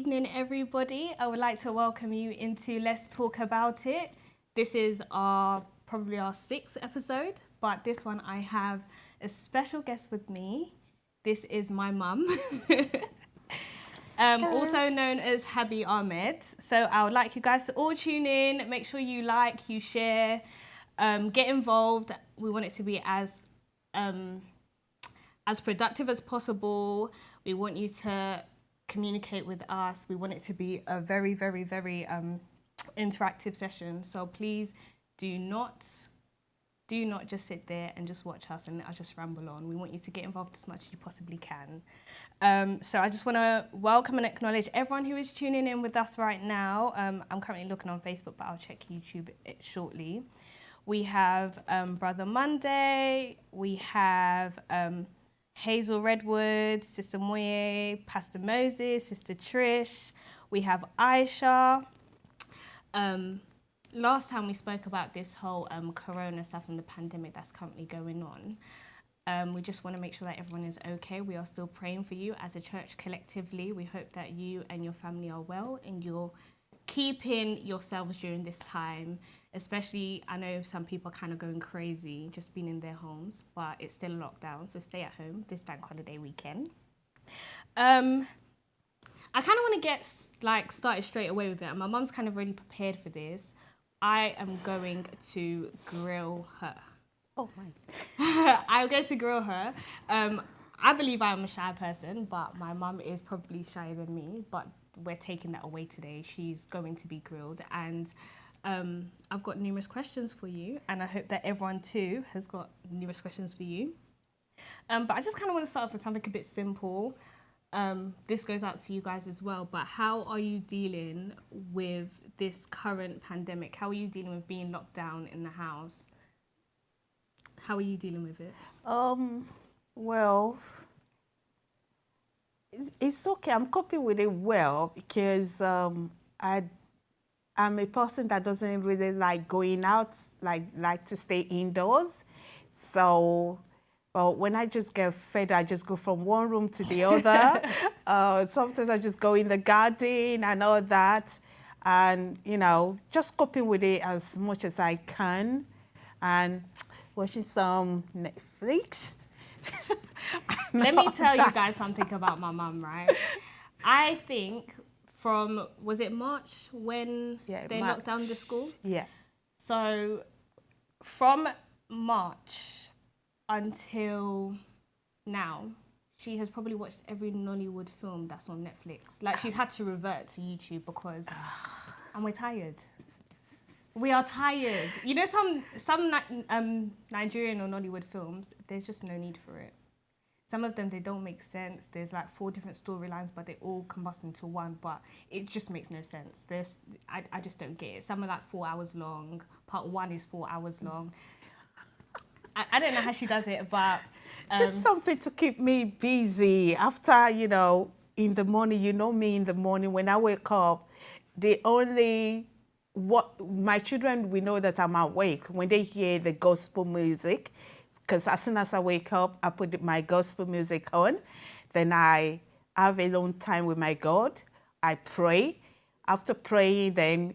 Evening, everybody. I would like to welcome you into Let's Talk About It. This is probably our 6th episode, but this one I have a special guest with me. This is my mum, also known as Habee Ahmed. So I would like you guys to all tune in. Make sure you like, you share, get involved. We want it to be as productive as possible. We want you to communicate with us. We want it to be a very, very, very interactive session. So please do not just sit there and just watch us and let us just ramble on. We want you to get involved as much as you possibly can. So I just want to welcome and acknowledge everyone who is tuning in with us right now. I'm currently looking on Facebook, but I'll check YouTube shortly. We have Brother Monday. We have Hazel Redwood, Sister Moye, Pastor Moses, Sister Trish. We have Aisha. Last time we spoke about this whole corona stuff and the pandemic that's currently going on. We just want to make sure that everyone is okay. We are still praying for you as a church collectively. We hope that you and your family are well and you're keeping yourselves during this time. Especially, I know some people are kind of going crazy just being in their homes, but it's still a lockdown, so stay at home this bank holiday weekend. I kind of want to get started straight away with it, and my mum's kind of already prepared for this. I am going to grill her. Oh my! I'm going to grill her. I believe I'm a shy person, but my mum is probably shyer than me. But we're taking that away today. She's going to be grilled, and I've got numerous questions for you, and I hope that everyone too has got numerous questions for you. But I just kind of want to start off with something a bit simple. This goes out to you guys as well, but how are you dealing with this current pandemic? How are you dealing with being locked down in the house? How are you dealing with it? Well, it's okay. I'm coping with it well because I'm a person that doesn't really like going out, like to stay indoors. So, well, when I just get fed, I just go from one room to the other. Sometimes I just go in the garden and all that. And, just coping with it as much as I can. And watching some Netflix. Let me tell you guys something about my mum, right? I think was it March when they locked down the school? Yeah. So from March until now, she has probably watched every Nollywood film that's on Netflix. Like, she's had to revert to YouTube because, and we're tired. We are tired. You know, some Nigerian or Nollywood films, there's just no need for it. Some of them, they don't make sense. There's like 4 different storylines, but they all combust into one, but it just makes no sense. I just don't get it. Some are like 4 hours long. Part 1 is 4 hours long. I don't know how she does it, but... just something to keep me busy. After, in the morning, me in the morning, when I wake up, my children, we know that I'm awake when they hear the gospel music. Because as soon as I wake up, I put my gospel music on. Then I have a long time with my God. I pray. After praying, then,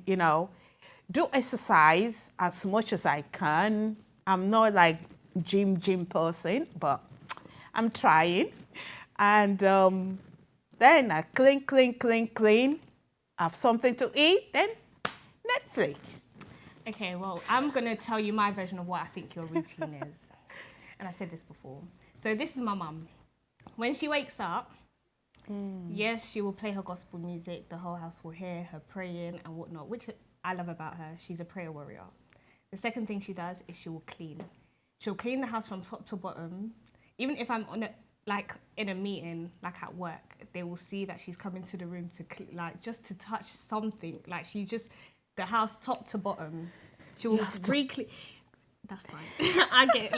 do exercise as much as I can. I'm not like gym person, but I'm trying. And then I clean, have something to eat, then Netflix. Okay, well, I'm going to tell you my version of what I think your routine is. And I've said this before. So this is my mum. When she wakes up, yes, she will play her gospel music. The whole house will hear her praying and whatnot, which I love about her. She's a prayer warrior. The second thing she does is she will clean. She'll clean the house from top to bottom. Even if I'm in a meeting, like at work, they will see that she's come into the room to just to touch something. Like the house top to bottom. She will re-clean. That's fine. I get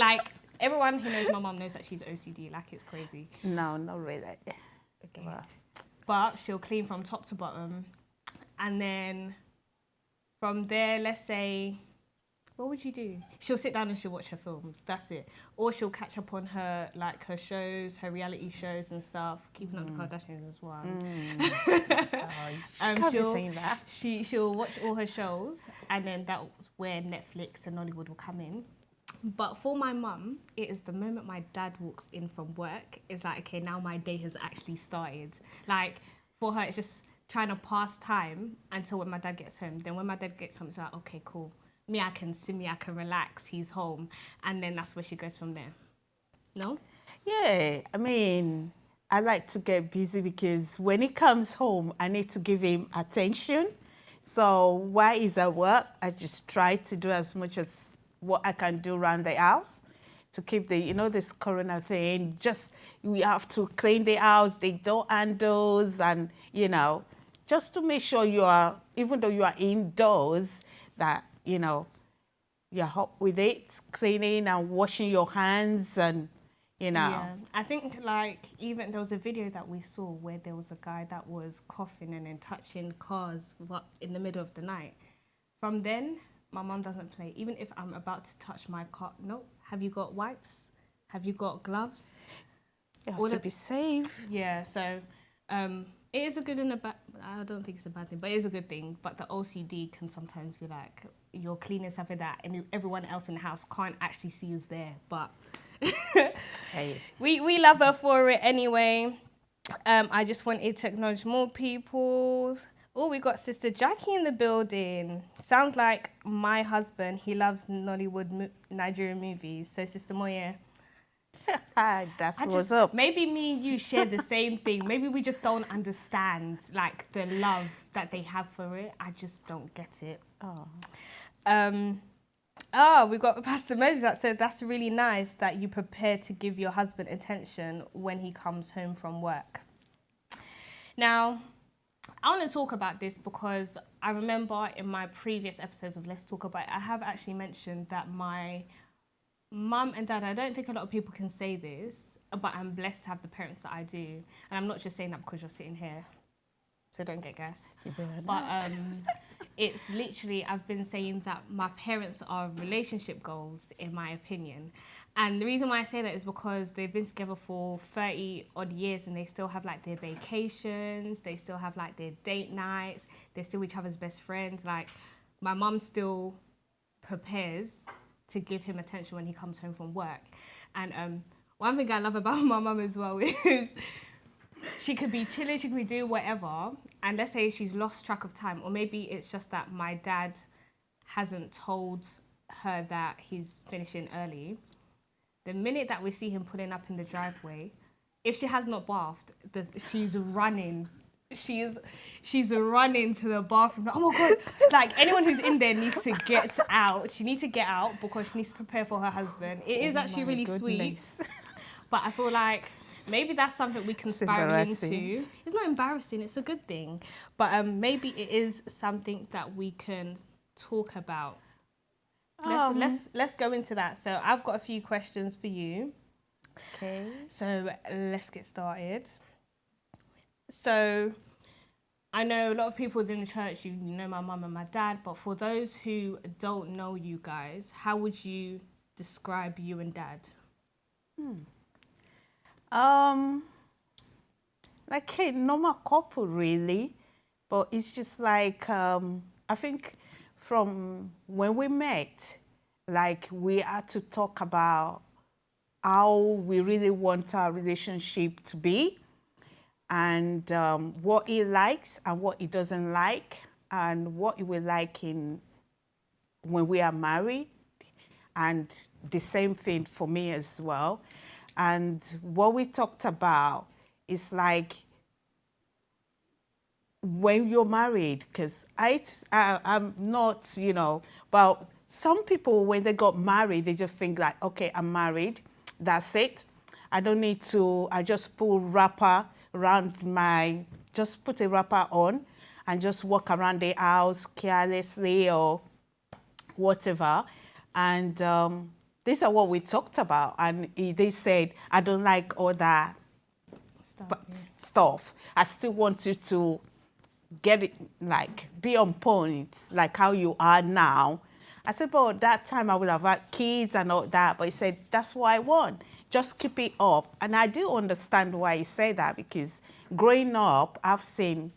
everyone who knows my mum knows that she's OCD, like it's crazy. No, not really. Okay. Wow. But she'll clean from top to bottom. And then from there, let's say what would you do? She'll sit down and she'll watch her films. That's it. Or she'll catch up on her shows, her reality shows and stuff. Keeping up the Kardashians as well. Can't be saying that. She'll watch all her shows, and then that's where Netflix and Nollywood will come in. But for my mum, it is the moment my dad walks in from work. It's like, okay, now my day has actually started. Like, for her, it's just trying to pass time until when my dad gets home. Then when my dad gets home, it's like, okay, cool. I can relax, he's home. And then that's where she goes from there. No? Yeah, I mean, I like to get busy because when he comes home, I need to give him attention. So while he's at work, I just try to do as much as what I can do around the house to keep the, this corona thing. Just, we have to clean the house, the door handles, and, just to make sure you are, even though you are indoors, that, you're up with it, cleaning and washing your hands and, Yeah, I think even there was a video that we saw where there was a guy that was coughing and then touching cars in the middle of the night. From then, my mum doesn't play. Even if I'm about to touch my car, no, have you got wipes? Have you got gloves? You have to be safe. Yeah, so it is a good and a bad, I don't think it's a bad thing, but it is a good thing. But the OCD can sometimes be like, you're cleaning something that everyone else in the house can't actually see is there. But hey, we love her for it anyway. I just wanted to acknowledge more people. Oh, we got Sister Jackie in the building. Sounds like my husband. He loves Nollywood Nigerian movies. So, Sister Moye. That's what's up. Maybe me and you share the same thing. Maybe we just don't understand, the love that they have for it. I just don't get it. We've got Pastor Moses that said, that's really nice that you prepare to give your husband attention when he comes home from work. Now, I want to talk about this because I remember in my previous episodes of Let's Talk About It, I have actually mentioned that my mum and dad, I don't think a lot of people can say this, but I'm blessed to have the parents that I do. And I'm not just saying that because you're sitting here, so don't get gas. But it's literally, I've been saying that my parents are relationship goals, in my opinion. And the reason why I say that is because they've been together for 30 odd years and they still have their vacations, they still have their date nights, they're still each other's best friends. My mum still prepares to give him attention when he comes home from work. And one thing I love about my mum as well is she could be chilling, she could be doing whatever, and let's say she's lost track of time, or maybe it's just that my dad hasn't told her that he's finishing early. The minute that we see him pulling up in the driveway, if she has not bathed, she's running. She's running to the bathroom. Oh my God. Anyone who's in there needs to get out. She needs to get out because she needs to prepare for her husband. It is actually really sweet. But I feel like maybe that's something we can spiral into. It's not embarrassing, it's a good thing. But maybe it is something that we can talk about. Let's go into that. So I've got a few questions for you. Okay. So let's get started. So I know a lot of people within the church, you know my mum and my dad, but for those who don't know you guys, how would you describe you and dad? Like a normal couple, really. But it's just I think from when we met, we had to talk about how we really want our relationship to be, and what he likes and what he doesn't like, and what he will like when we are married, and the same thing for me as well. And what we talked about is when you're married, because I'm not, but some people, when they got married, they just think okay, I'm married, that's it. I don't need to, I just put wrapper around just put a wrapper on and just walk around the house carelessly or whatever. And these are what we talked about. And they said, I don't like all that stuff. I still want you to get it, be on point, like how you are now. I said, but that time I would have had kids and all that. But he said, that's what I want. Just keep it up. And I do understand why he said that, because growing up, I've seen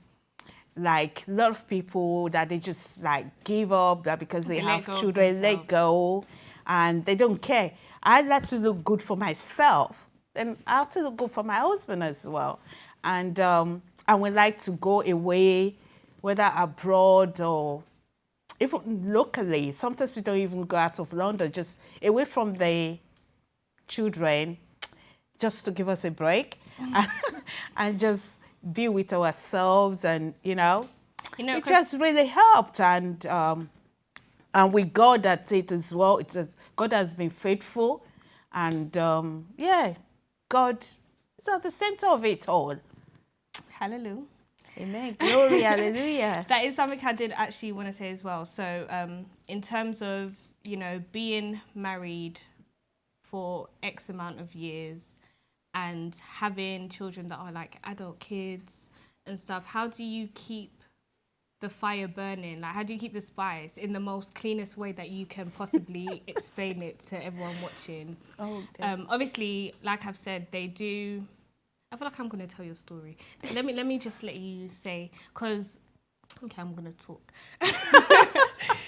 like a lot of people that they just like give up, that because they have children, let go, and they don't care. I like to look good for myself, and I have to look good for my husband as well. And I would like to go away, whether abroad or even locally. Sometimes we don't even go out of London, just away from the children, just to give us a break and just be with ourselves. And it just really helped. And with God at it as well. God has been faithful, and God is at the center of it all. Hallelujah. Amen. Glory, hallelujah. That is something I did actually want to say as well. So in terms of, being married for X amount of years and having children that are like adult kids and stuff, how do you keep the fire burning? Like, how do you keep the spice in the most cleanest way that you can possibly explain it to everyone watching? Obviously, like I've said, they do... I feel like I'm going to tell your story. Let me just let you say, because... Okay, I'm going to talk.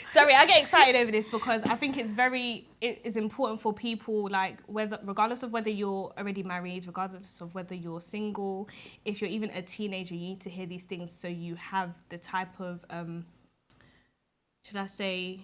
Sorry, I get excited over this because I think it is important for people, like, regardless of whether you're already married, regardless of whether you're single, if you're even a teenager, you need to hear these things so you have the type of, should I say,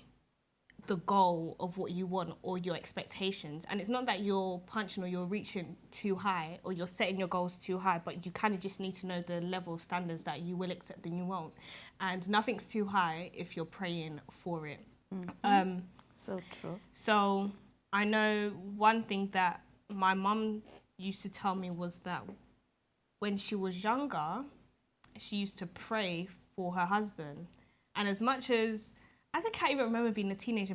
the goal of what you want or your expectations. And it's not that you're punching or you're reaching too high or you're setting your goals too high, but you kind of just need to know the level of standards that you will accept and you won't. And nothing's too high if you're praying for it. Mm-hmm. So true. So I know one thing that my mum used to tell me was that when she was younger, she used to pray for her husband. And as much as I can't even remember being a teenager,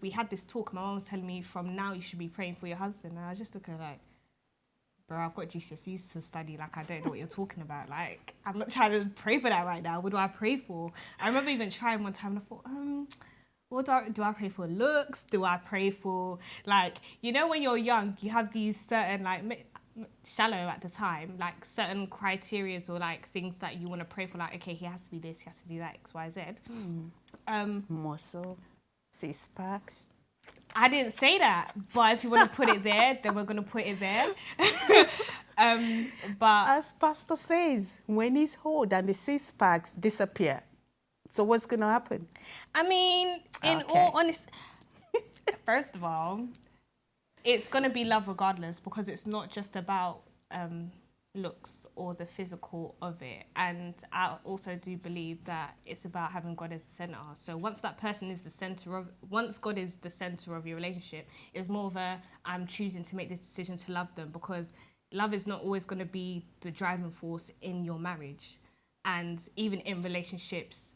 we had this talk, my mum was telling me from now you should be praying for your husband. And I just look at her like, bro, I've got GCSEs to study, like I don't know what you're talking about. Like, I'm not trying to pray for that right now. What do I pray for? I remember even trying one time and I thought, what do I pray for? Looks? Do I pray for, like, when you're young, you have these certain, like, shallow at the time, like certain criterias or like things that you want to pray for, like, okay, he has to be this, he has to do that, X, Y, Z. Muscle, six-packs. I didn't say that, but if you want to put it there, then we're going to put it there. But as Pastor says, when he's old and the six-packs disappear, so what's going to happen? I mean, in all honesty, first of all, it's going to be love regardless, because it's not just about looks or the physical of it. And I also do believe that it's about having God as the center. So once that person is once God is the center of your relationship, it's more of I'm choosing to make this decision to love them, because love is not always going to be the driving force in your marriage. And even in relationships,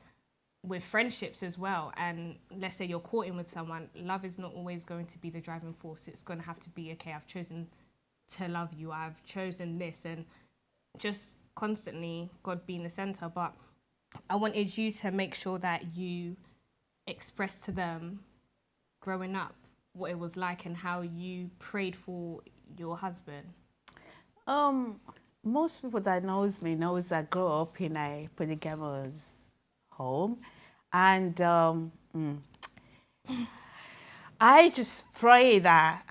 with friendships as well, and let's say you're courting with someone, love is not always going to be the driving force. It's going to have to be, okay, I've chosen to love you, I've chosen this, and just constantly God being the center. But I wanted you to make sure that you express to them growing up what it was like and how you prayed for your husband. Most people that knows me knows I grew up in a polygamous home, and I just pray that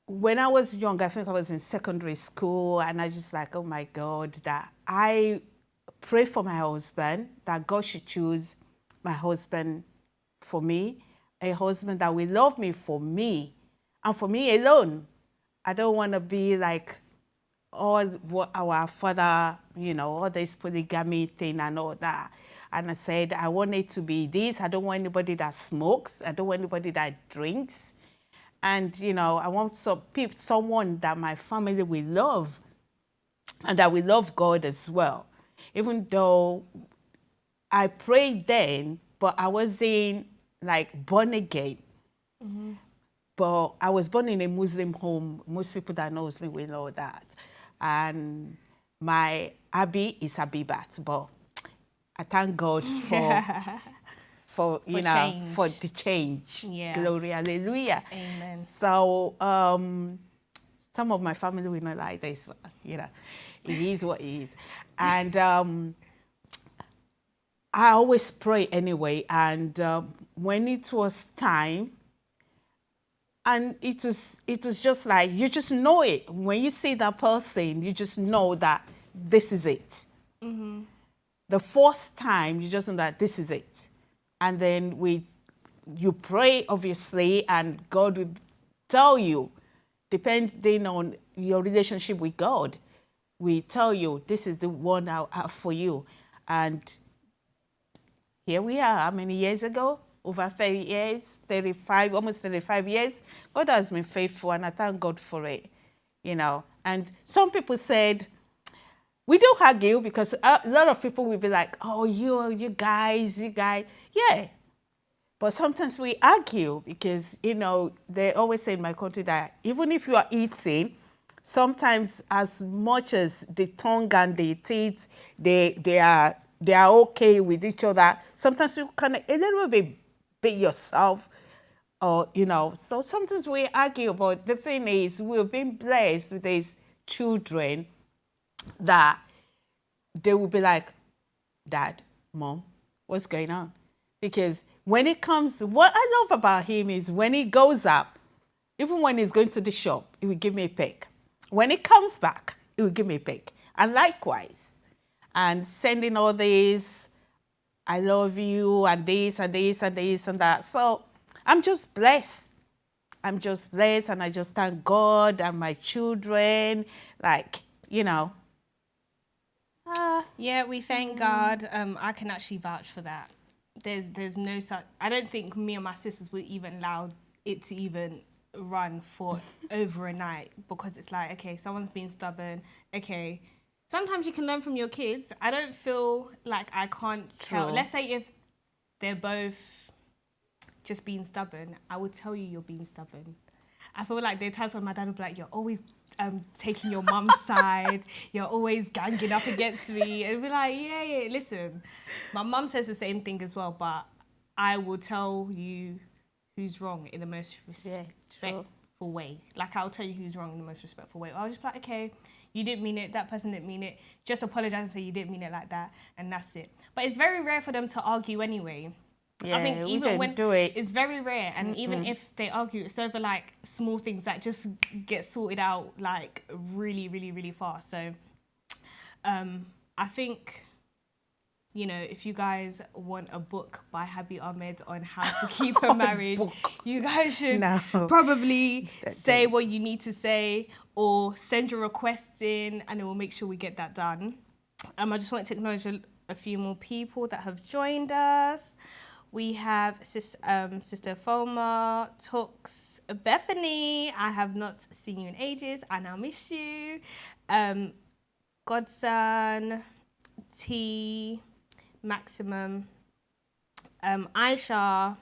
when I was young, I think I was in secondary school, and I just like, oh my God, that I pray for my husband, that God should choose my husband for me, a husband that will love me for me and for me alone. I don't want to be like all what our father, all this polygamy thing and all that. And I said, I want it to be this. I don't want anybody that smokes. I don't want anybody that drinks. And, I want someone that my family will love, and that will love God as well. Even though I prayed then, but I wasn't like born again. Mm-hmm. But I was born in a Muslim home. Most people that knows me will know that. And my Abi is Abibat, but I thank God for change. for the change. Yeah. Glory, hallelujah. Amen. So some of my family will not like this, but it is what it is. And I always pray anyway. And when it was time, and it was just like, you just know it. When you see that person, you just know that this is it. Mm-hmm. The first time, you just know that this is it. And then you pray, obviously, and God will tell you, depending on your relationship with God, we tell you, this is the one I have for you. And here we are, how many years ago? Over 30 years, 35, almost 35 years. God has been faithful, and I thank God for it, And some people said, we do argue, because a lot of people will be like, oh, you guys. Yeah. But sometimes we argue because, they always say in my country that even if you are eating, sometimes as much as the tongue and the teeth, they are okay with each other. Sometimes you can a little bit beat yourself, or so sometimes we argue. But the thing is, we've been blessed with these children that they will be like, Dad, Mom, what's going on? Because when it comes, what I love about him is when he goes up, even when he's going to the shop, he will give me a peck. When he comes back, he will give me a peck. And likewise, and sending all these, I love you, and this, and this, and this, and that. So I'm just blessed. And I just thank God and my children, Yeah, we thank God. I can actually vouch for that. There's no such. I don't think me and my sisters would even allow it to even run for over a night, because it's like, okay, someone's being stubborn. Okay, sometimes you can learn from your kids. I don't feel like I can't tell. Let's say if they're both just being stubborn, I would tell you you're being stubborn. I feel like there are times when my dad would be like, you're always taking your mum's side, you're always ganging up against me. And be like, yeah, listen. My mum says the same thing as well, but I will tell you who's wrong in the most respectful way. Like, I'll tell you who's wrong in the most respectful way. I'll just be like, okay, you didn't mean it, that person didn't mean it. Just apologize and say you didn't mean it like that, and that's it. But it's very rare for them to argue anyway. Yeah, I think even when do it. it's very rare, and even if they argue, it's over like small things that just get sorted out like really, really, really fast. So, I think, if you guys want a book by Habee Ahmed on how to keep a marriage, you guys should probably say what you need to say, or send your requests in, and then we'll make sure we get that done. I just want to acknowledge a few more people that have joined us. We have Sister Foma, Tux, Bethany. I have not seen you in ages. I now miss you. Godson, T, Maximum, Aisha.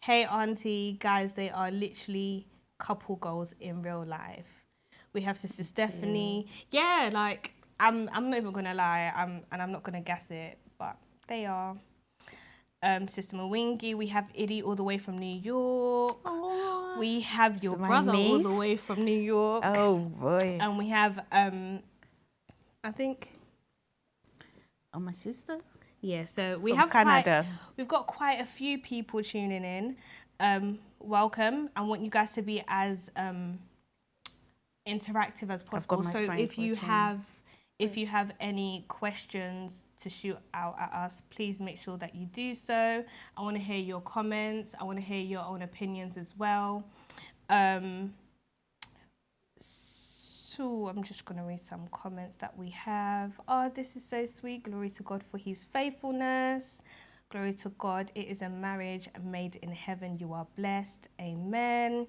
Hey, Auntie. Guys, they are literally couple goals in real life. We have Sister Stephanie. Yeah, like, I'm not even going to lie. I'm not going to guess it, but they are. Sister Mwingi, we have Iddy all the way from New York. Aww. We have your brother all the way from New York. Oh boy. And we have I think my sister? Yeah, so we from have Canada. We've got quite a few people tuning in. Welcome. I want you guys to be as interactive as possible. So if you have any questions to shoot out at us, please make sure that you do so. I want to hear your comments. I want to hear your own opinions as well. So I'm just going to read some comments that we have. Oh, this is so sweet. Glory to God for his faithfulness. Glory to God. It is a marriage made in heaven. You are blessed. Amen.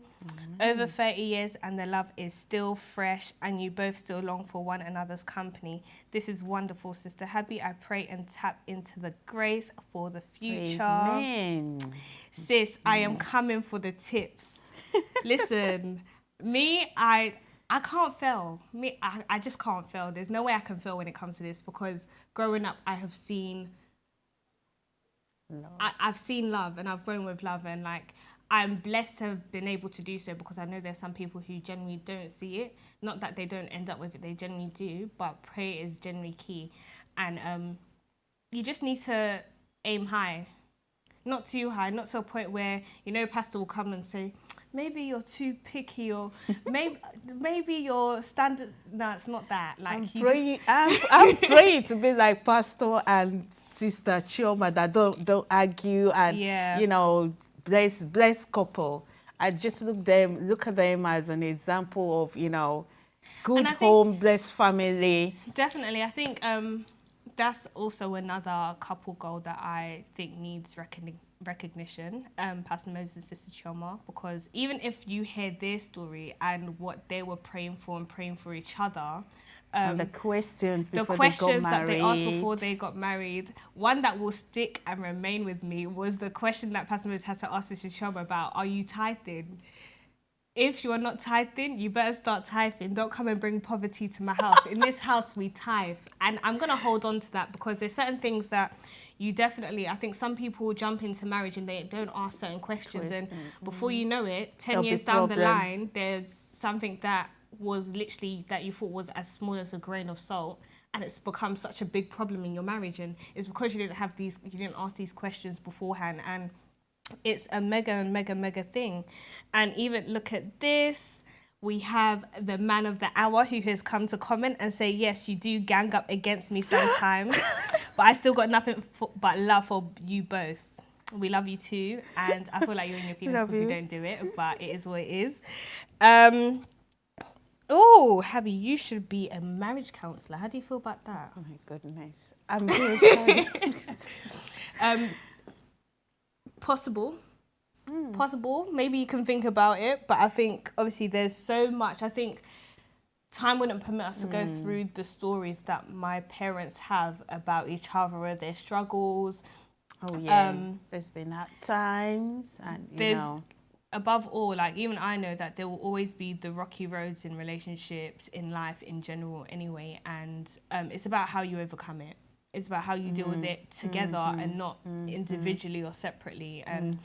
Over 30 years and the love is still fresh, and you both still long for one another's company. This is wonderful, Sister Habee. I pray and tap into the grace for the future. Amen. Sis, I am coming for the tips. Listen, I can't fail. I just can't fail. There's no way I can fail when it comes to this, because growing up, I have seen I've seen love and I've grown with love, and like I'm blessed to have been able to do so, because I know there's some people who generally don't see it. Not that they don't end up with it, they generally do, but prayer is generally key. And you just need to aim high. Not too high, not to a point where, you know, pastor will come and say, maybe you're too picky, or maybe your standard. No, it's not that. Like I'm praying to be like Pastor and Sister Chioma, that don't argue, and you know, bless couple. I just look at them as an example of, you know, good home, blessed family. Definitely, I think that's also another couple goal that I think needs recognition, Pastor Moses and Sister Chioma, because even if you hear their story and what they were praying for and praying for each other, and the questions that they asked before they got married, one that will stick and remain with me was the question that Pastor Moses had to ask Sister Chioma about, are you tithing? If you are not tithing, you better start tithing. Don't come and bring poverty to my house. In this house, we tithe. And I'm going to hold on to that, because there's certain things that you definitely, I think some people jump into marriage and they don't ask certain questions. And before you know it, 10 years down the line, there's something that was literally, that you thought was as small as a grain of salt, and it's become such a big problem in your marriage. And it's because you didn't ask these questions beforehand. And it's a mega thing. And even look at this, we have the man of the hour who has come to comment and say, yes, you do gang up against me sometimes, but I still got nothing but love for you both. We love you too, and I feel like you're in your feelings because we don't do it, but it is what it is. Oh, Habee, you should be a marriage counsellor. How do you feel about that? Oh my goodness, I'm very sorry. Possible. Maybe you can think about it, but I think obviously there's so much. I think time wouldn't permit us to go through the stories that my parents have about each other, their struggles. Oh yeah, there's been hard times, and you know. Above all, like even I know that there will always be the rocky roads in relationships, in life in general anyway, and it's about how you overcome it. It's about how you deal with it together and not individually or separately. And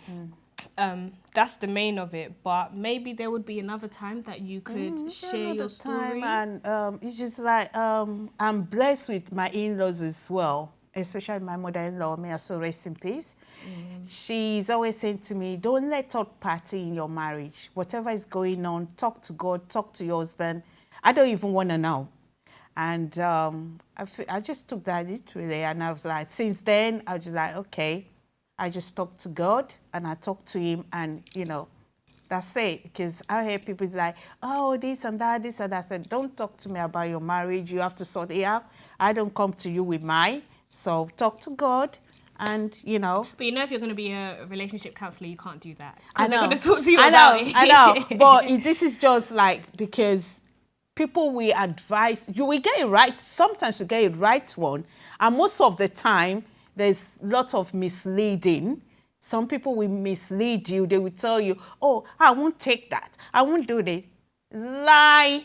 that's the main of it. But maybe there would be another time that you could share your story. And it's just like, I'm blessed with my in-laws as well, especially my mother-in-law, may I so rest in peace. She's always saying to me, don't let third party in your marriage. Whatever is going on, talk to God, talk to your husband. I don't even want to know. And I just took that literally, and I was like, since then, I was just like, okay, I just talk to God, and I talk to him, and, you know, that's it. Because I hear people like, oh, this and that. I said, don't talk to me about your marriage. You have to sort it out. I don't come to you with mine. So talk to God, and, you know. But you know, if you're going to be a relationship counsellor, you can't do that. Because they're going to talk to you about it. I know. But this is just like, because people will advise, you will get it right. Sometimes you get it right one. And most of the time, there's a lot of misleading. Some people will mislead you. They will tell you, oh, I won't take that. I won't do this. Lie.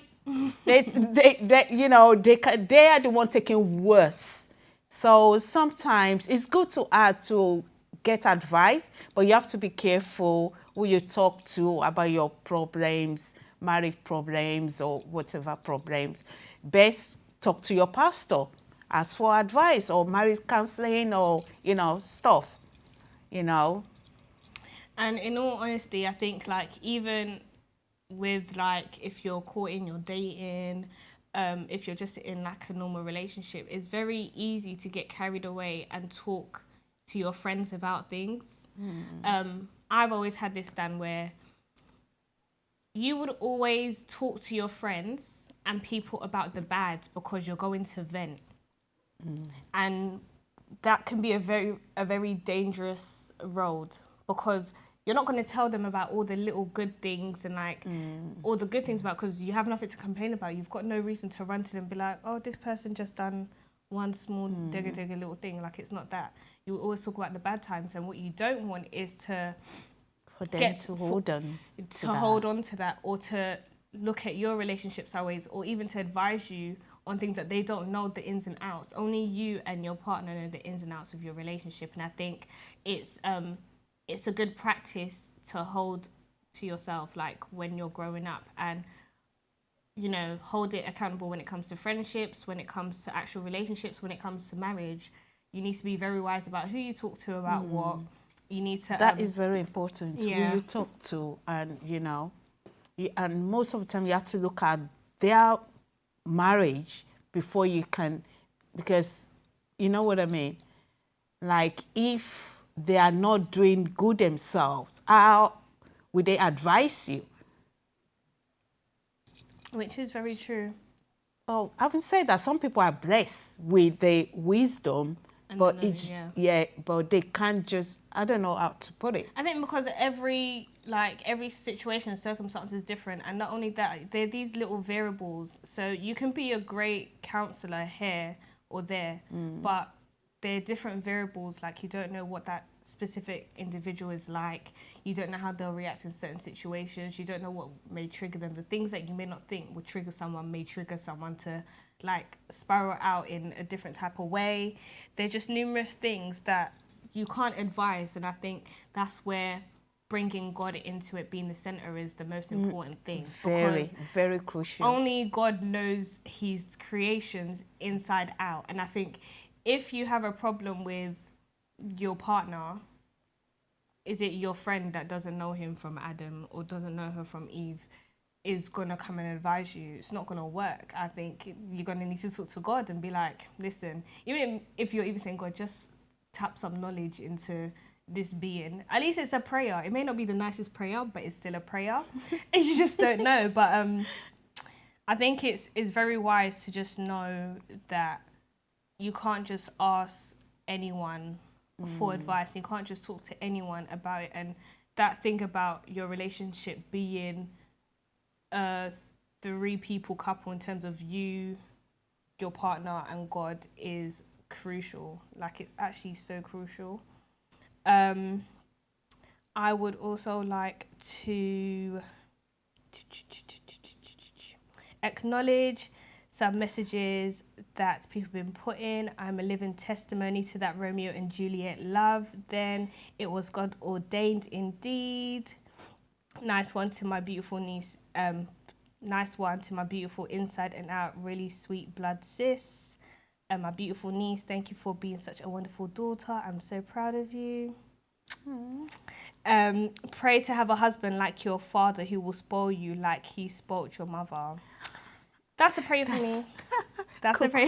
they you know, they are the one taking worse. So sometimes it's good to get advice, but you have to be careful who you talk to about your problems, marriage problems or whatever problems. Best talk to your pastor, ask for advice or marriage counseling or, you know, stuff, you know. And in all honesty, I think like even with like if you're courting, you're dating, if you're just in like a normal relationship, it's very easy to get carried away and talk to your friends about things. I've always had this stand where you would always talk to your friends and people about the bad because you're going to vent. And that can be a very dangerous road, because you're not going to tell them about all the little good things and like all the good things about, because you have nothing to complain about. You've got no reason to run to them and be like, oh, this person just done one small digga little thing. Like, it's not that. You always talk about the bad times, and what you don't want is for them to hold on to that, or to look at your relationships always, or even to advise you on things that they don't know the ins and outs. Only you and your partner know the ins and outs of your relationship, and I think it's a good practice to hold to yourself, like when you're growing up, and hold it accountable when it comes to friendships, when it comes to actual relationships, when it comes to marriage. You need to be very wise about who you talk to about what. You need to. That is very important. Yeah. Who you talk to, and and most of the time you have to look at their marriage before you can, because you know what I mean. Like if they are not doing good themselves, how would they advise you? Which is very true. Oh, having said that, some people are blessed with the wisdom, And but then, but they can't just, I don't know how to put it. I think because every situation and circumstance is different, and not only that, there are these little variables. So you can be a great counselor here or there, but there are different variables. Like you don't know what that specific individual is like. You don't know how they'll react in certain situations. You don't know what may trigger them. The things that you may not think would trigger someone may trigger someone to like spiral out in a different type of way. They're just numerous things that you can't advise, and I think that's where bringing God into it, being the center, is the most important thing. Very, very crucial. Only God knows His creations inside out, and I think if you have a problem with your partner, is it your friend that doesn't know him from Adam or doesn't know her from Eve is going to come and advise you? It's not going to work. I think you're going to need to talk to God and be like, listen, even if you're even saying, God, just tap some knowledge into this being. At least it's a prayer. It may not be the nicest prayer, but it's still a prayer. And you just don't know. But I think it's very wise to just know that you can't just ask anyone for advice. You can't just talk to anyone about it. And that thing about your relationship being a 3-people couple in terms of you, your partner, and God is crucial. Like, it's actually so crucial. I would also like to acknowledge some messages that people have been putting. I'm a living testimony to that Romeo and Juliet love. Then it was God ordained indeed. Nice one to my beautiful niece. Nice one to my beautiful inside and out, really sweet blood sis. And my beautiful niece, thank you for being such a wonderful daughter. I'm so proud of you. Pray to have a husband like your father who will spoil you like he spoilt your mother. That's a prayer for me. That's a prayer.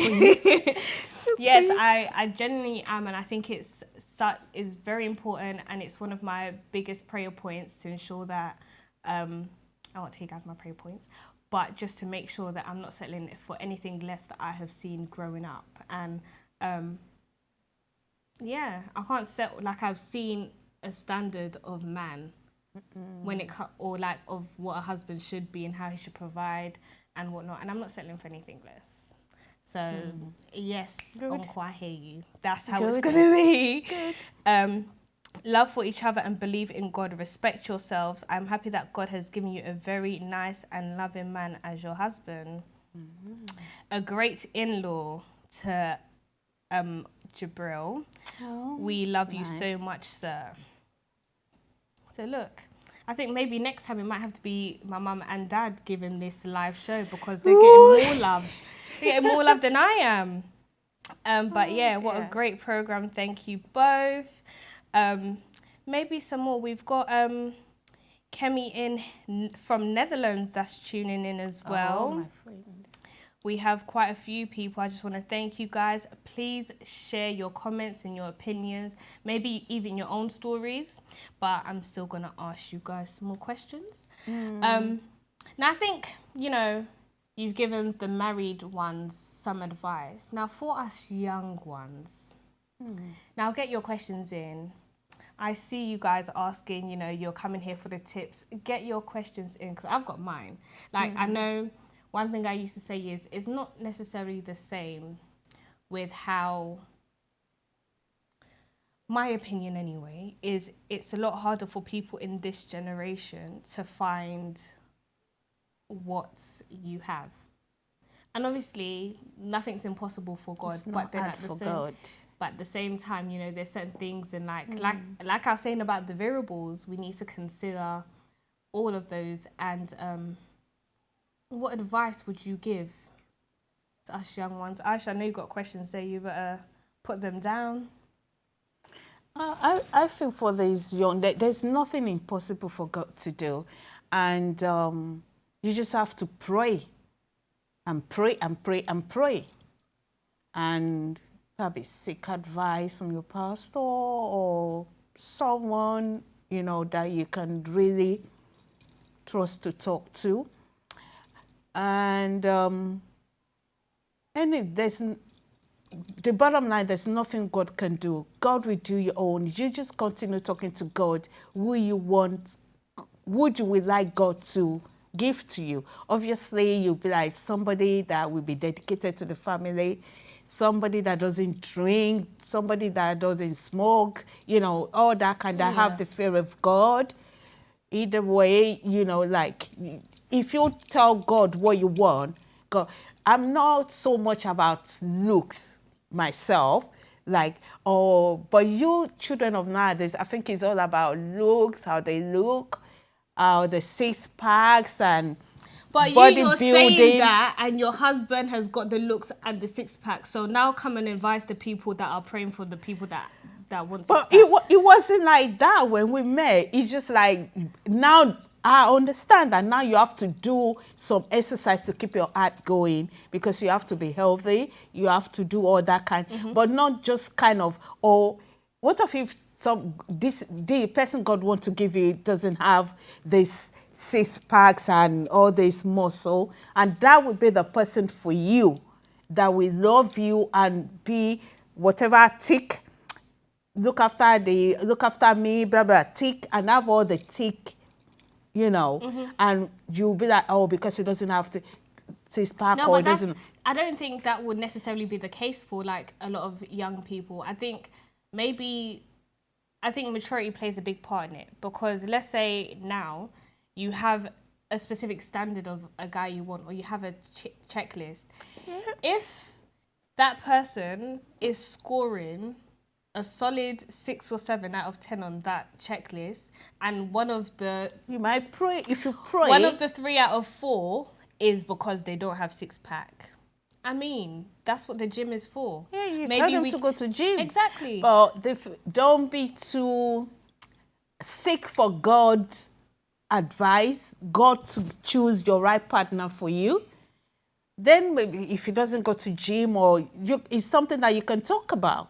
Yes, I genuinely am, and I think it's very important, and it's one of my biggest prayer points to ensure that I won't tell you guys my prayer points, but just to make sure that I'm not settling for anything less that I have seen growing up. And I can't settle. Like, I've seen a standard of man when it or like of what a husband should be and how he should provide and whatnot, and I'm not settling for anything less. So yes, Uncle, I hear you. That's how it's gonna be. Love for each other and believe in God. Respect yourselves. I'm happy that God has given you a very nice and loving man as your husband. A great in-law to Jabril. We love you so much, sir. So look, I think maybe next time it might have to be my mum and dad giving this live show, because they're getting more love. They're getting more love than I am. But yeah, what a great program. Thank you both. Maybe some more. We've got Kemi in from Netherlands that's tuning in as well. Oh, my friend. We have quite a few people. I just want to thank you guys. Please share your comments and your opinions, maybe even your own stories. But I'm still going to ask you guys some more questions. Now, I think, you've given the married ones some advice. Now, for us young ones, now get your questions in. I see you guys asking, you're coming here for the tips. Get your questions in, because I've got mine. Like, I know one thing I used to say is it's not necessarily the same with how, my opinion anyway, is it's a lot harder for people in this generation to find what you have. And obviously, nothing's impossible for God. It's But not then hard at the for same, God. but at the same time, you know, there's certain things, and like I was saying about the variables, we need to consider all of those. And what advice would you give to us young ones? Aisha, I know you've got questions there. You better put them down. I think for these young, there's nothing impossible for God to do. And you just have to pray and pray and pray and pray. And probably seek advice from your pastor or someone, you know, that you can really trust to talk to. And the bottom line, there's nothing God can do. God will do your own. You just continue talking to God who you want, would you would like God to give to you. Obviously, you'll be like somebody that will be dedicated to the family, somebody that doesn't drink, somebody that doesn't smoke, you know, all that kind of have the fear of God. Either way, you know, like if you tell God what you want, God, I'm not so much about looks myself, like, oh, but you children of nowadays, I think it's all about looks, how they look, the six packs and But you're saying that, and your husband has got the looks and the six pack. So now come and advise the people that are praying for the people that want six But pack. it wasn't like that when we met. It's just like now I understand that now you have to do some exercise to keep your heart going because you have to be healthy. You have to do all that kind, but not just kind of, oh, what if the person God wants to give you doesn't have this six packs and all this muscle, and that would be the person for you that will love you and be whatever tick, look after me, blah blah, tick, and have all the tick, you know, and you'll be like, oh, because he doesn't have to six pack No, or but I don't think that would necessarily be the case for like a lot of young people. I think maturity plays a big part in it, because let's say now you have a specific standard of a guy you want, or you have a checklist. If that person is scoring a solid 6 or 7 out of 10 on that checklist, and you might pray. If you pray, one of the 3 out of 4 is because they don't have six pack. I mean, that's what the gym is for. Yeah, you tell them to go to gym. Exactly. But don't be too sick for God's advice, God to choose your right partner for you. Then maybe if he doesn't go to gym, or it's something that you can talk about.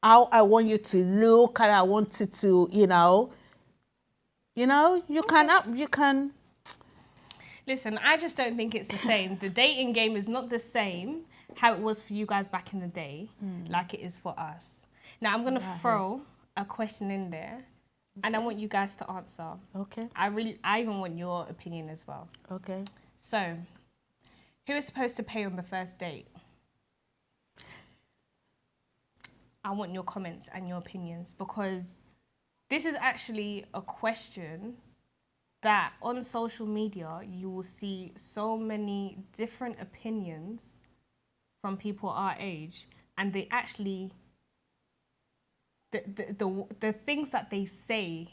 How I want you to look, and I want you to, you can. Listen, I just don't think it's the same. The dating game is not the same how it was for you guys back in the day, like it is for us. Now, I'm going to throw a question in there, and I want you guys to answer. Okay. I even want your opinion as well. Okay. So, who is supposed to pay on the first date? I want your comments and your opinions, because this is actually a question that on social media you will see so many different opinions from people our age, and they actually the things that they say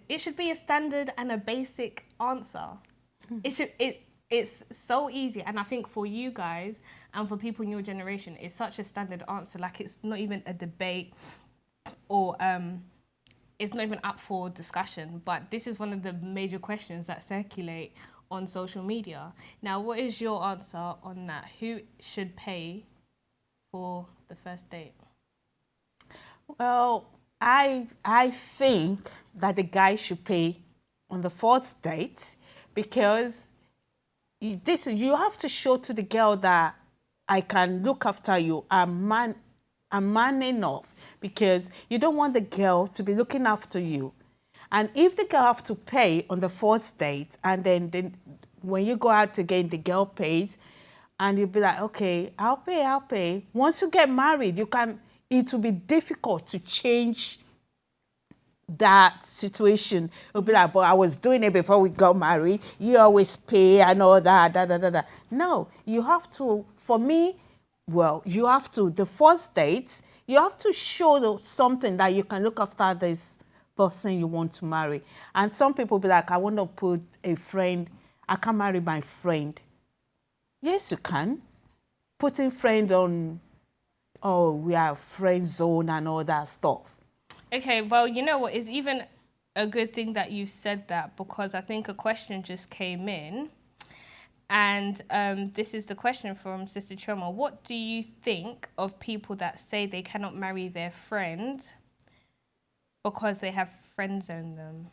it should be a standard and a basic answer. It's so easy, and I think for you guys and for people in your generation, it's such a standard answer. Like, it's not even a debate, or it's not even up for discussion. But this is one of the major questions that circulate on social media. Now, what is your answer on that? Who should pay for the first date? Well, I think that the guy should pay on the first date, because you have to show to the girl that I can look after you. I'm man enough, because you don't want the girl to be looking after you. And if the girl have to pay on the first date, and then when you go out again, the girl pays, and you'll be like, okay, I'll pay. Once you get married, it will be difficult to change that situation. It'll be like, but I was doing it before we got married. You always pay and all that, da, da, da, da. No, you have to, for me, well, you have to, the first date, you have to show something that you can look after this person you want to marry. And some people be like, I want to put a friend, I can marry my friend. Yes, you can. Putting friend on, oh, we are friend zone and all that stuff. Okay, well, you know what? It's even a good thing that you said that, because I think a question just came in. And this is the question from Sister Choma. What do you think of people that say they cannot marry their friend because they have friend zoned them?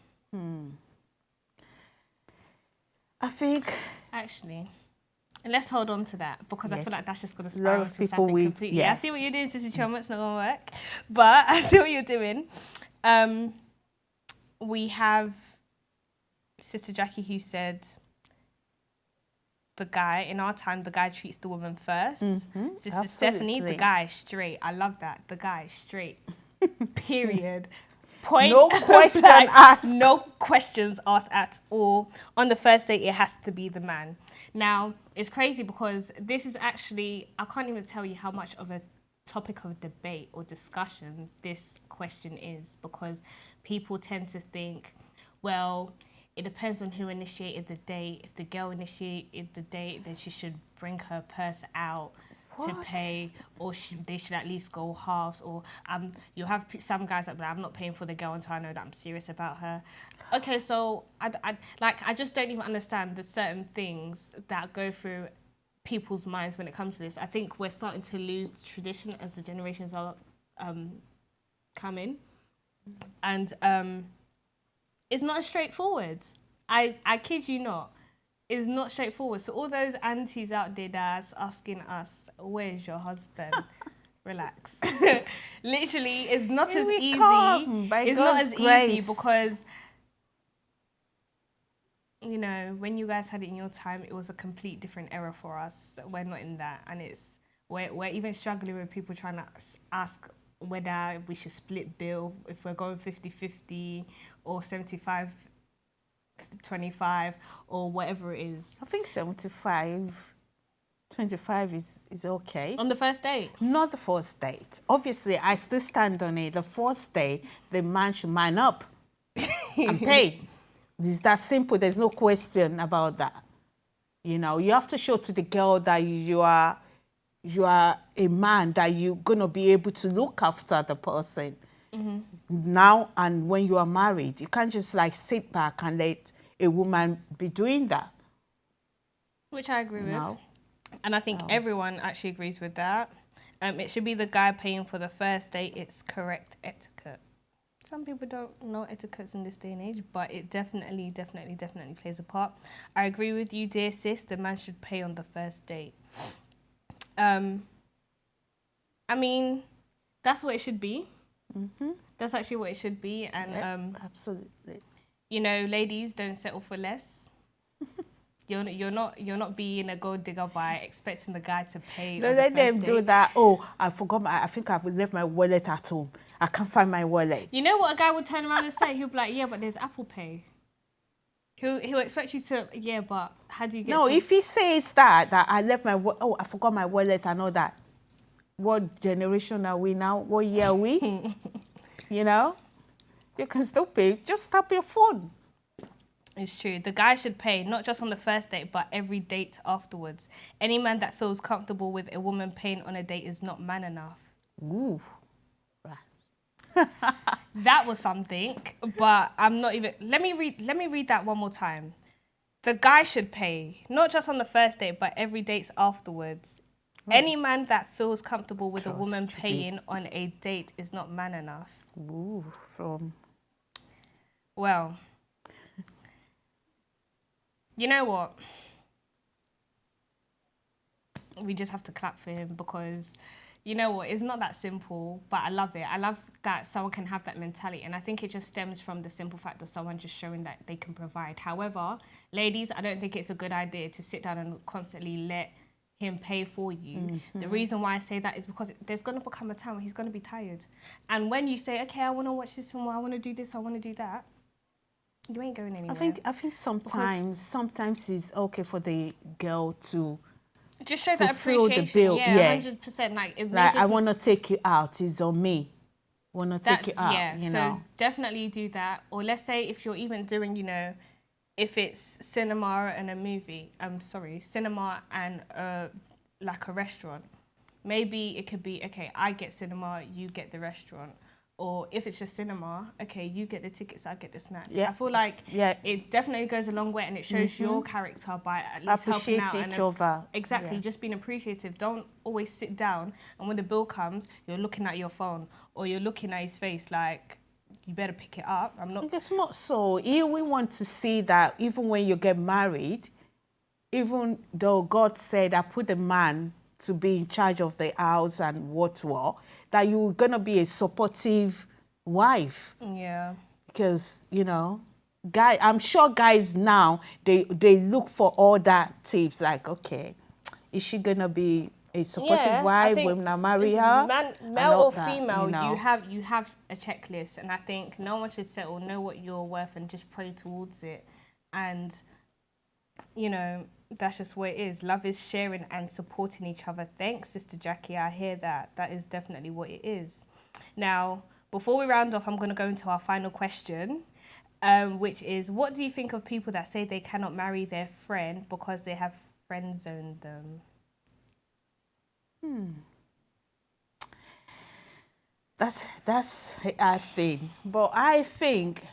I think... Actually, let's hold on to that, because I feel like that's just going to A lot spiral of to people something completely. yeah. I see what you're doing, Sister Choma. It's not going to work. But I see what you're doing. We have Sister Jackie who said... the guy, in our time, the guy treats the woman first. Sister Stephanie, the guy is straight. I love that. The guy is straight. Period. Point. No question asked. No questions asked at all. On the first date, it has to be the man. Now, it's crazy because this is actually, I can't even tell you how much of a topic of debate or discussion this question is, because people tend to think, well, it depends on who initiated the date. If the girl initiated the date, then she should bring her purse out to pay, or they should at least go halves. Or you'll have some guys that be like, I'm not paying for the girl until I know that I'm serious about her. Okay, so I just don't even understand the certain things that go through people's minds when it comes to this. I think we're starting to lose tradition as the generations are coming, and it's not as straightforward. I kid you not. It's not straightforward. So all those aunties out there that's asking us, where's your husband? Relax. Literally, it's not as easy. It's not as easy because, you know, when you guys had it in your time, it was a complete different era for us. We're not in that. And we're even struggling with people trying to ask whether we should split bill, if we're going 50-50 or 75-25 or whatever it is. I think 75-25 is okay. On the first date? Not the first date. Obviously, I still stand on it. The first date, the man should man up and pay. It's that simple. There's no question about that. You know, you have to show to the girl that you are a man, that you're going to be able to look after the person now and when you are married. You can't just like sit back and let a woman be doing that. Which I agree with. And I think everyone actually agrees with that. It should be the guy paying for the first date. It's correct etiquette. Some people don't know etiquettes in this day and age, but it definitely plays a part. I agree with you, dear sis. The man should pay on the first date. I mean, that's what it should be. That's actually what it should be. And absolutely. You know, ladies, don't settle for less. You're not being a gold digger by expecting the guy to pay. No, let them do that. Oh, I forgot. I think I've left my wallet at home. I can't find my wallet. You know what a guy would turn around and say? He'll be like, yeah, but there's Apple Pay. He'll expect you to, yeah, but how do you get? No, if he says that I left my I forgot my wallet and all that. What generation are we now? What year are we? You know, you can still pay. Just tap your phone. It's true. The guy should pay, not just on the first date, but every date afterwards. Any man that feels comfortable with a woman paying on a date is not man enough. Ooh. That was something, but I'm not even... Let me read that one more time. The guy should pay, not just on the first date, but every date afterwards. Any man that feels comfortable with a woman paying on a date is not man enough. Ooh, Well... You know what? We just have to clap for him because, you know what? It's not that simple, but I love it. I love that someone can have that mentality. And I think it just stems from the simple fact of someone just showing that they can provide. However, ladies, I don't think it's a good idea to sit down and constantly let him pay for you. The reason why I say that is because there's going to become a time where he's going to be tired. And when you say, okay, I want to watch this film, or I want to do this, I want to do that, you ain't going anywhere. I think sometimes it's okay for the girl to just show to that fill appreciation. the bill. Yeah, 100%. Like, it may Like, just I want to take you out. It's on me. Want to take you out, yeah, you so know. definitely do that. Or let's say if you're even doing, you know, if it's cinema and a movie, cinema and like a restaurant, maybe it could be, okay, I get cinema, you get the restaurant. Or if it's just cinema, okay, you get the tickets, I get the snacks. Yeah. I feel like Yeah. it definitely goes a long way, and it shows your character by at least helping out. Appreciate each other. Exactly, Yeah. just being appreciative. Don't always sit down and when the bill comes, you're looking at your phone or you're looking at his face like, you better pick it up. I'm not. It's not so. Here we want to see that even when you get married, even though God said, I put the man to be in charge of the house and what, that you're going to be a supportive wife. Yeah. Because, you know, I'm sure guys now, they look for all that tips. Like, okay, is she going to be a supportive wife when I marry her? Male or that, female, you know. you have a checklist, and I think no one should settle, know what you're worth, and just pray towards it. And, you know, that's just what it is. Love is sharing and supporting each other. Thanks, Sister Jackie. I hear that. That is definitely what it is. Now, before we round off, I'm going to go into our final question, which is, what do you think of people that say they cannot marry their friend because they have friend zoned them? That's a thing. But I think,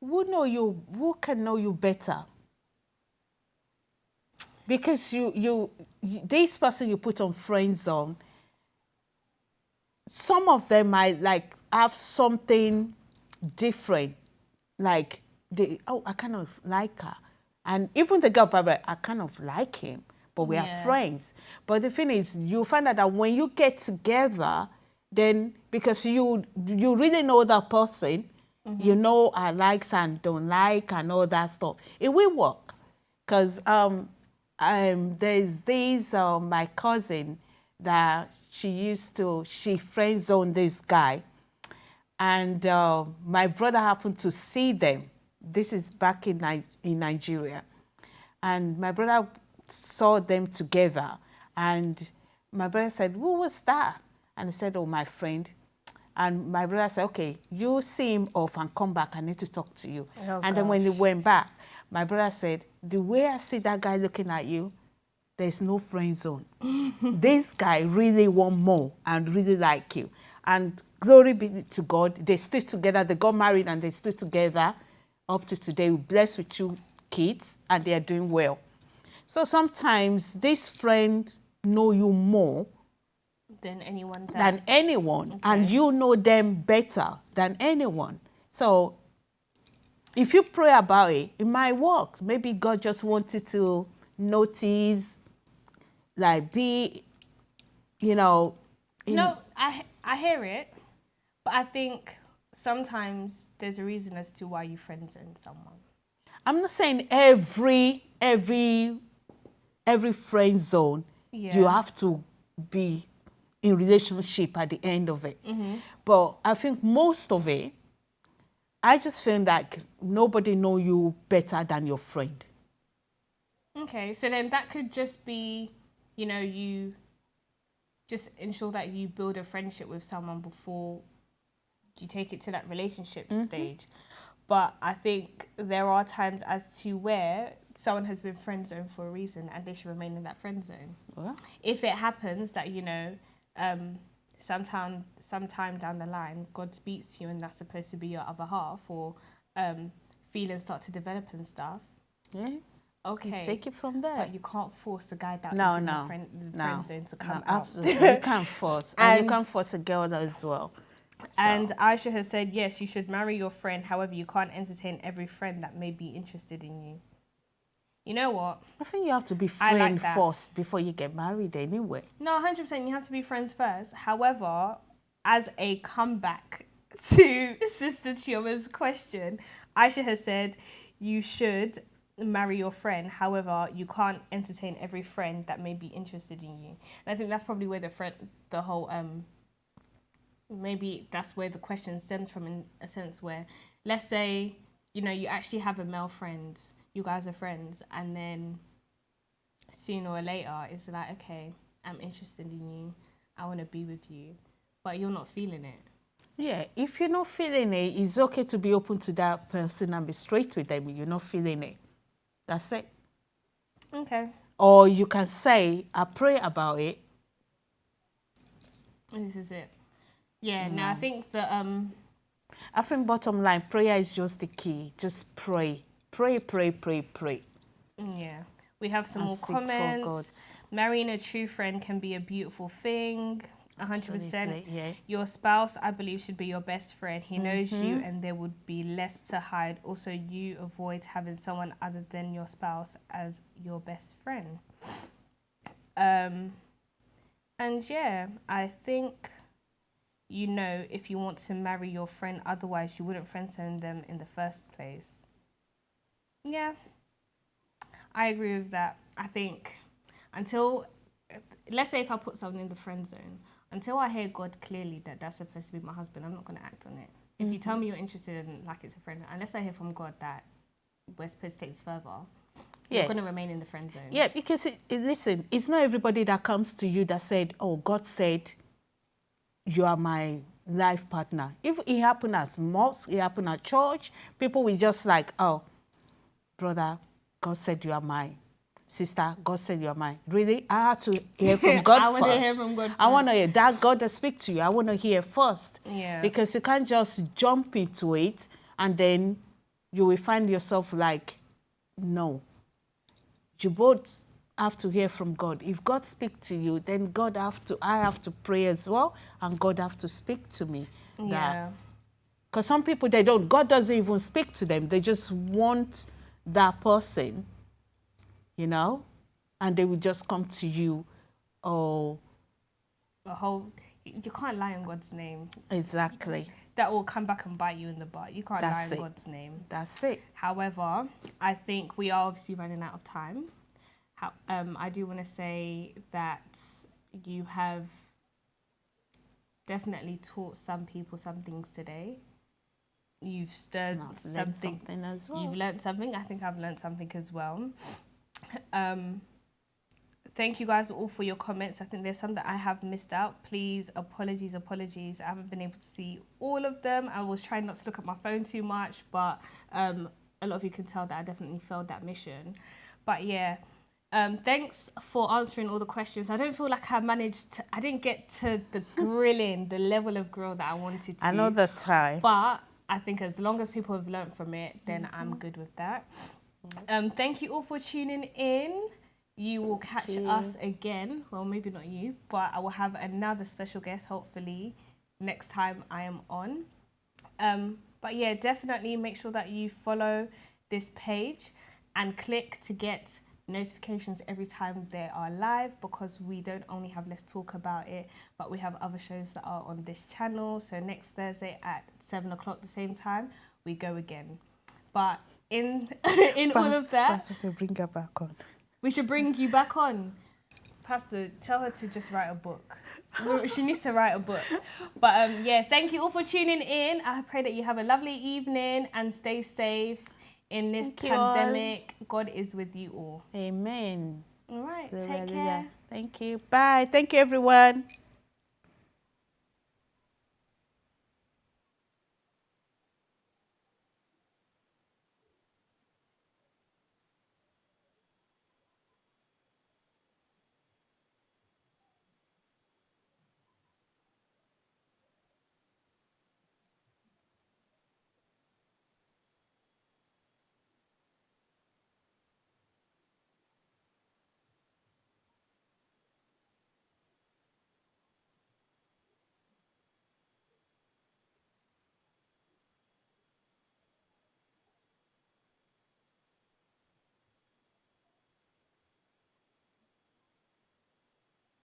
who can know you better? Because you this person you put on friend zone, some of them might like have something different. Like I kind of like her. And even the girl, probably, I kind of like him, but we are friends. But the thing is, you find out that when you get together, then because you really know that person, you know our likes and don't like and all that stuff, it will work. Because there's this my cousin that she friend zoned this guy, and my brother happened to see them. This is back in Nigeria, and my brother saw them together, and my brother said, "Who was that?" And he said, "Oh, my friend." And my brother said, "Okay, you see him off and come back. I need to talk to you." And then when he went back, my brother said, "The way I see that guy looking at you, there's no friend zone. This guy really want more and really like you." And glory be to God, they stood together. They got married and they stood together up to today. We're blessed with 2 kids and they are doing well. So sometimes this friend know you more Than anyone. Okay. And you know them better than anyone. So if you pray about it, it might work. Maybe God just wanted to notice, like, be, you know. No, I hear it, but I think sometimes there's a reason as to why you friend zone someone. I'm not saying every friend zone you have to be in relationship at the end of it. But I think most of it, I just feel like nobody know you better than your friend. Okay, so then that could just be, you know, you just ensure that you build a friendship with someone before you take it to that relationship stage. But I think there are times as to where someone has been friend zoned for a reason and they should remain in that friend zone. Well, If it happens that, you know, sometime down the line, God speaks to you and that's supposed to be your other half, or feelings start to develop and stuff. yeah. Okay. You take it from there. But you can't force the guy that is in the friend zone to come out. Absolutely. You can't force. And you can't force a girl as well. So. And Aisha has said, yes, you should marry your friend. However, you can't entertain every friend that may be interested in you. You know what? I think you have to be friend first before you get married anyway. No, 100%. You have to be friends first. However, as a comeback to Sister Chioma's question, Aisha has said you should marry your friend. However, you can't entertain every friend that may be interested in you. And I think that's probably where the whole maybe that's where the question stems from, in a sense where, let's say, you know, you actually have a male friend, you guys are friends, and then sooner or later it's like, okay, I'm interested in you, I want to be with you, but you're not feeling it. Yeah, if you're not feeling it, it's okay to be open to that person and be straight with them. You're not feeling it. That's it. Okay. Or you can say, I pray about it. And this is it. Yeah, now I think that I think bottom line, prayer is just the key. Just pray. Pray, pray, pray, pray. yeah. We have some And more seek for comments. Marrying a true friend can be a beautiful thing. 100%. Absolutely, yeah. Your spouse, I believe, should be your best friend. He knows you and there would be less to hide. Also, you avoid having someone other than your spouse as your best friend. And yeah, I think, you know, if you want to marry your friend, otherwise you wouldn't friend-zone them in the first place. Yeah, I agree with that. I think until, let's say if I put someone in the friend zone, until I hear God clearly that that's supposed to be my husband, I'm not going to act on it. If you tell me you're interested in, like, it's a friend, unless I hear from God that we're supposed to take this further, you're going to remain in the friend zone. Yeah, because, listen, it's not everybody that comes to you that said, oh, God said, you are my life partner. If it happened at mosque, it happened at church, people will just like, oh, brother, God said you are mine. Sister, God said you are mine. Really? I have to hear from God I first. want to hear from God first. I want to hear that God that speak to you. I want to hear first. Yeah. Because you can't just jump into it and then you will find yourself like, no. You both have to hear from God. If God speak to you, then I have to pray as well, and God have to speak to me. Yeah. Because some people, they don't. God doesn't even speak to them. They just want that person, you know, and they will just come to you. Oh, You can't lie on God's name. exactly. That will come back and bite you in the butt. You can't lie That's on it. God's name. That's it. However, I think we are obviously running out of time. I do want to say that you have definitely taught some people some things today. You've stirred something as well. You've learned something. I think I've learned something as well. Thank you guys all for your comments. I think there's some that I have missed out. Please, apologies. I haven't been able to see all of them. I was trying not to look at my phone too much, but a lot of you can tell that I definitely failed that mission. But yeah, thanks for answering all the questions. I don't feel like I didn't get to the grilling, the level of grill that I wanted to. Another time. But I think as long as people have learned from it, then I'm good with that. Thank you all for tuning in. You will catch us again. Well, maybe not you, but I will have another special guest, hopefully, next time I am on. But yeah, definitely make sure that you follow this page and click to get notifications every time they are live, because we don't only have Let's Talk About It, but we have other shows that are on this channel. So next Thursday at 7 o'clock, the same time, we go again. But in all of that, Pastor said, bring her back on. We should bring you back on. Pastor, tell her to just write a book. She needs to write a book. But yeah, thank you all for tuning in. I pray that you have a lovely evening and stay safe in this pandemic. God is with you all. Amen. All right, take care. Thank you. Bye. Thank you, everyone.